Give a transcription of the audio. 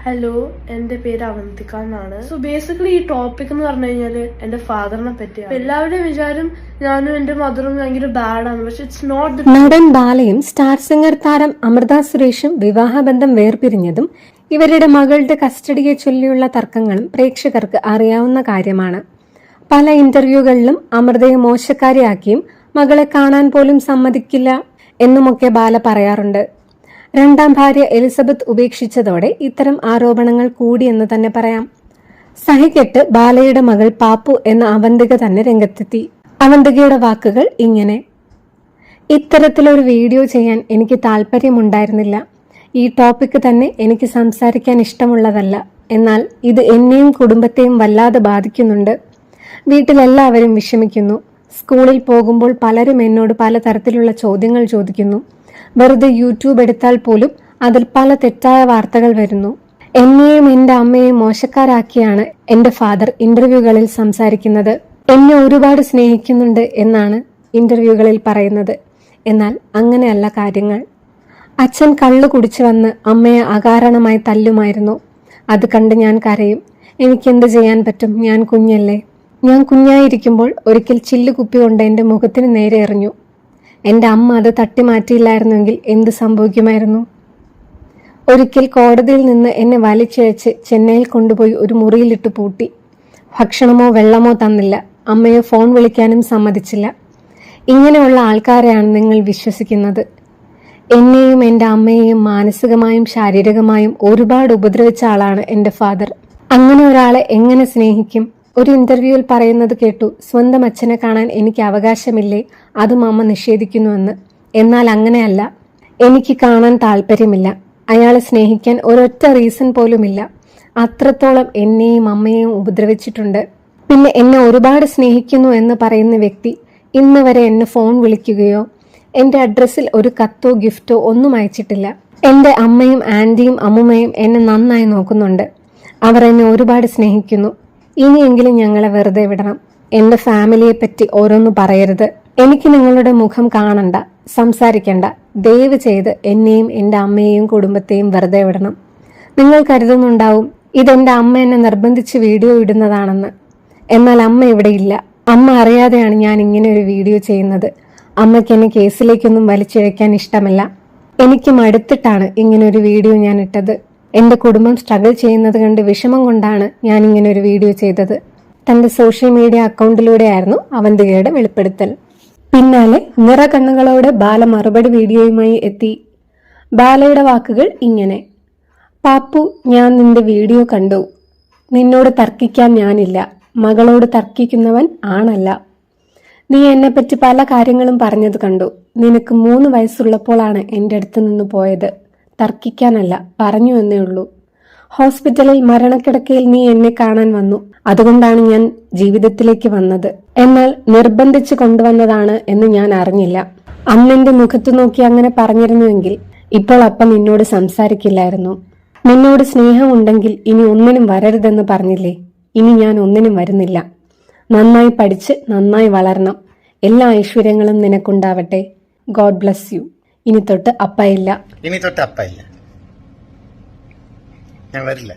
Hello, എൻ്റെ പേര് അവന്തിക എന്നാണ്. സോ ബേസിക്കലി ഈ ടോപ്പിക് എന്ന് പറഞ്ഞു കഴിഞ്ഞാല് എന്റെ ഫാദറിനെ പറ്റിയാണ്. എല്ലാവരുടെയും വിചാരം ഞാനും എന്റെ മദറും ഭയങ്കര ബാഡാണ്, പക്ഷെ ഇറ്റ്സ് നോട്ട്. നടൻ ബാലയും സ്റ്റാർ സിംഗർ താരം അമൃത സുരേഷും വിവാഹബന്ധം വേർപിരിഞ്ഞതും ഇവരുടെ മകളുടെ കസ്റ്റഡിയെ ചൊല്ലിയുള്ള തർക്കങ്ങളും പ്രേക്ഷകർക്ക് അറിയാവുന്ന കാര്യമാണ്. പല ഇന്റർവ്യൂകളിലും അമൃതയെ മോശക്കാരിയാക്കിയും മകളെ കാണാൻ പോലും സമ്മതിക്കില്ല എന്നുമൊക്കെ ബാല പറയാറുണ്ട്. രണ്ടാം ഭാര്യ എലിസബത്ത് ഉപേക്ഷിച്ചതോടെ ഇത്തരം ആരോപണങ്ങൾ കൂടിയെന്ന് തന്നെ പറയാം. സഹികെട്ട് ബാലയുടെ മകൾ പാപ്പു എന്ന അവന്തിക തന്നെ രംഗത്തെത്തി. അവന്തികയുടെ വാക്കുകൾ ഇങ്ങനെ: ഇത്തരത്തിലൊരു വീഡിയോ ചെയ്യാൻ എനിക്ക് താല്പര്യമുണ്ടായിരുന്നില്ല. ഈ ടോപ്പിക്ക് തന്നെ എനിക്ക് സംസാരിക്കാൻ ഇഷ്ടമുള്ളതല്ല. എന്നാൽ ഇത് എന്നെയും കുടുംബത്തെയും വല്ലാതെ ബാധിക്കുന്നുണ്ട്. വീട്ടിലെല്ലാവരും വിഷമിക്കുന്നു. സ്കൂളിൽ പോകുമ്പോൾ പലരും എന്നോട് പലതരത്തിലുള്ള ചോദ്യങ്ങൾ ചോദിക്കുന്നു. വെറുതെ യൂട്യൂബ് എടുത്താൽ പോലും അതിൽ പല തെറ്റായ വാർത്തകൾ വരുന്നു. എന്നെയും എൻ്റെ അമ്മയെയും മോശക്കാരാക്കിയാണ് എൻ്റെ ഫാദർ ഇന്റർവ്യൂകളിൽ സംസാരിക്കുന്നത്. എന്നെ ഒരുപാട് സ്നേഹിക്കുന്നുണ്ട് എന്നാണ് ഇന്റർവ്യൂകളിൽ പറയുന്നത്. എന്നാൽ അങ്ങനെയല്ല കാര്യങ്ങൾ. അച്ഛൻ കള്ളു കുടിച്ചു വന്ന് അമ്മയെ അകാരണമായി തല്ലുമായിരുന്നു. അത് കണ്ട് ഞാൻ കരയും. എനിക്കെന്ത് ചെയ്യാൻ പറ്റും? ഞാൻ കുഞ്ഞല്ലേ. ഞാൻ കുഞ്ഞായിരിക്കുമ്പോൾ ഒരിക്കൽ ചില്ലുകുപ്പി കൊണ്ട് എൻ്റെ മുഖത്തിന് നേരെ എറിഞ്ഞു. എൻ്റെ അമ്മ അത് തട്ടി മാറ്റിയില്ലായിരുന്നെങ്കിൽ എന്ത് സംഭവിക്കുമായിരുന്നു? ഒരിക്കൽ കോടതിയിൽ നിന്ന് എന്നെ വലിച്ചിഴച്ച് ചെന്നൈയിൽ കൊണ്ടുപോയി ഒരു മുറിയിലിട്ട് പൂട്ടി. ഭക്ഷണമോ വെള്ളമോ തന്നില്ല. അമ്മയെ ഫോൺ വിളിക്കാനും സമ്മതിച്ചില്ല. ഇങ്ങനെയുള്ള ആൾക്കാരെയാണ് നിങ്ങൾ വിശ്വസിക്കുന്നത്. എന്നെയും എൻ്റെ അമ്മയെയും മാനസികമായും ശാരീരികമായും ഒരുപാട് ഉപദ്രവിച്ച ആളാണ് എൻ്റെ ഫാദർ. അങ്ങനെ ഒരാളെ എങ്ങനെ സ്നേഹിക്കും? ഒരു ഇന്റർവ്യൂവിൽ പറയുന്നത് കേട്ടു, സ്വന്തം അച്ഛനെ കാണാൻ എനിക്ക് അവകാശമില്ലേ, അതും അമ്മ നിഷേധിക്കുന്നുവെന്ന്. എന്നാൽ അങ്ങനെയല്ല. എനിക്ക് കാണാൻ താല്പര്യമില്ല. അയാളെ സ്നേഹിക്കാൻ ഒരൊറ്റ റീസൺ പോലുമില്ല. അത്രത്തോളം എന്നെയും അമ്മയെയും ഉപദ്രവിച്ചിട്ടുണ്ട്. പിന്നെ എന്നെ ഒരുപാട് സ്നേഹിക്കുന്നു എന്ന് പറയുന്ന വ്യക്തി ഇന്ന് വരെ എന്നെ ഫോൺ വിളിക്കുകയോ എൻ്റെ അഡ്രസ്സിൽ ഒരു കത്തോ ഗിഫ്റ്റോ ഒന്നും അയച്ചിട്ടില്ല. എൻ്റെ അമ്മയും ആൻറ്റിയും അമ്മുമ്മയും എന്നെ നന്നായി നോക്കുന്നുണ്ട്. അവർ എന്നെ ഒരുപാട് സ്നേഹിക്കുന്നു. ഇനിയെങ്കിലും ഞങ്ങളെ വെറുതെ വിടണം. എൻ്റെ ഫാമിലിയെ പറ്റി ഓരോന്ന് പറയരുത്. എനിക്ക് നിങ്ങളുടെ മുഖം കാണണ്ട, സംസാരിക്കണ്ട. ദയവ് ചെയ്ത് എന്നെയും എൻ്റെ അമ്മയെയും കുടുംബത്തെയും വെറുതെ വിടണം. നിങ്ങൾ കരുതുന്നുണ്ടാവും ഇതെൻ്റെ അമ്മ എന്നെ നിർബന്ധിച്ച് വീഡിയോ ഇടുന്നതാണെന്ന്. എന്നാൽ അമ്മ ഇവിടെ ഇല്ല. അമ്മ അറിയാതെയാണ് ഞാൻ ഇങ്ങനെ ഒരു വീഡിയോ ചെയ്യുന്നത്. അമ്മയ്ക്ക് എന്നെ കേസിലേക്കൊന്നും വലിച്ചിഴയ്ക്കാൻ ഇഷ്ടമല്ല. എനിക്ക് മടുത്തിട്ടാണ് ഇങ്ങനെ ഒരു വീഡിയോ ഞാൻ ഇട്ടത്. എൻ്റെ കുടുംബം സ്ട്രഗിൾ ചെയ്യുന്നത് കണ്ട് വിഷമം കൊണ്ടാണ് ഞാൻ ഇങ്ങനെ ഒരു വീഡിയോ ചെയ്തത്. തന്റെ സോഷ്യൽ മീഡിയ അക്കൗണ്ടിലൂടെയായിരുന്നു അവന്തികയുടെ വെളിപ്പെടുത്തൽ. പിന്നാലെ നിറകണ്ണുകളോടെ ബാല മറുപടി വീഡിയോയുമായി എത്തി. ബാലയുടെ വാക്കുകൾ ഇങ്ങനെ: പാപ്പു, ഞാൻ നിന്റെ വീഡിയോ കണ്ടു. നിന്നോട് തർക്കിക്കാൻ ഞാനില്ല. മകളോട് തർക്കിക്കുന്നവൻ ആണല്ല. നീ എന്നെപ്പറ്റി പല കാര്യങ്ങളും പറഞ്ഞത് കണ്ടു. നിനക്ക് 3 വയസ്സുള്ളപ്പോഴാണ് എൻ്റെ അടുത്ത് നിന്ന് പോയത്. തർക്കിക്കാനല്ല, പറഞ്ഞു എന്നേ ഉള്ളൂ. ഹോസ്പിറ്റലിൽ മരണക്കിടക്കയിൽ നീ എന്നെ കാണാൻ വന്നു. അതുകൊണ്ടാണ് ഞാൻ ജീവിതത്തിലേക്ക് വന്നത്. എന്നാൽ നിർബന്ധിച്ച് കൊണ്ടുവന്നതാണ് എന്ന് ഞാൻ അറിഞ്ഞില്ല. അന്നെന്റെ മുഖത്തു നോക്കി അങ്ങനെ പറഞ്ഞിരുന്നുവെങ്കിൽ ഇപ്പോൾ അപ്പ നിന്നോട് സംസാരിക്കില്ലായിരുന്നു. നിന്നോട് സ്നേഹമുണ്ടെങ്കിൽ ഇനി ഒന്നിനും വരരുതെന്ന് പറഞ്ഞില്ലേ? ഇനി ഞാൻ ഒന്നിനും വരുന്നില്ല. നന്നായി പഠിച്ച് നന്നായി വളരണം. എല്ലാ ഐശ്വര്യങ്ങളും നിനക്കുണ്ടാവട്ടെ. God bless you. ഇനി തൊട്ട് അപ്പയില്ല. ഞാൻ വരില്ല.